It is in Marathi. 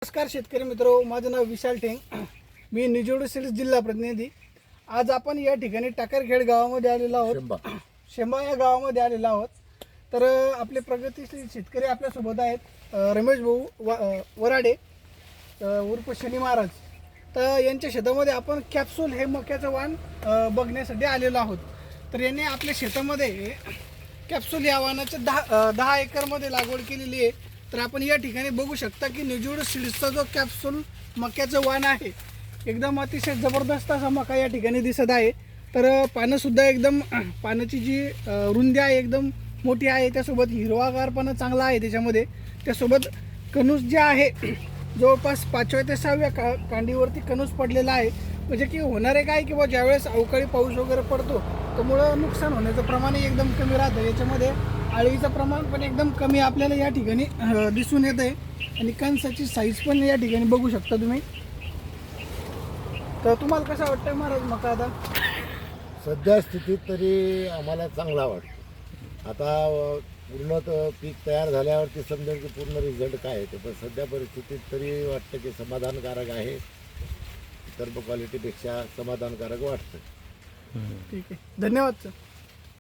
नमस्कार शेतकरी मित्रो, माझं नाव विशाल ठेंग. मी निजोड सिल्स जिल्हा प्रतिनिधी. आज आपण या ठिकाणी टाकरखेड गावामध्ये आलेलो आहोत. शेंबा या गावामध्ये आलेलो आहोत. तर आपले प्रगतीशील शेतकरी आपल्यासोबत आहेत. रमेश भाऊ वराडे उर्फ शनी महाराज. तर यांच्या शेतामध्ये आपण कॅप्सूल हे मक्याचं वाण बघण्यासाठी आलेलो आहोत. तर यांनी आपल्या शेतामध्ये कॅप्सूल या वाणाचं 10 एकरमध्ये लागवड केलेली आहे. तर आपण या ठिकाणी बघू शकता की निजोड सीड्सचा जो कॅप्सूल मक्याचं वाण आहे, एकदम अतिशय जबरदस्त असा मका या ठिकाणी दिसत आहे. तर पानंसुद्धा एकदम पानाची जी रुंदी आहे एकदम मोठी आहे. त्यासोबत हिरवागारपणा चांगला आहे त्याच्यामध्ये. त्यासोबत कणूस जे आहे जवळपास 5व्या ते 6व्या कांडीवरती कणूस पडलेला आहे. म्हणजे की होणार आहे काय की बा ज्यावेळेस अवकाळी पाऊस वगैरे पडतो त्यामुळं नुकसान होण्याचं प्रमाण एकदम कमी राहतं. याच्यामध्ये आळीचं प्रमाण पण एकदम कमी आपल्याला या ठिकाणी दिसून येत आहे. आणि कणसाची साईज पण या ठिकाणी बघू शकता तुम्ही. तर तुम्हाला कसं वाटतं महाराज मका आता? सध्या स्थितीत तरी आम्हाला चांगला वाटतो. आता पूर्ण पीक तयार झाल्यावरती समजेल की पूर्ण रिझल्ट काय आहे ते. पण सध्या परिस्थितीत तरी वाटतं की समाधानकारक आहे. इतर क्वालिटीपेक्षा समाधानकारक वाटतं. ठीक आहे, धन्यवाद सर.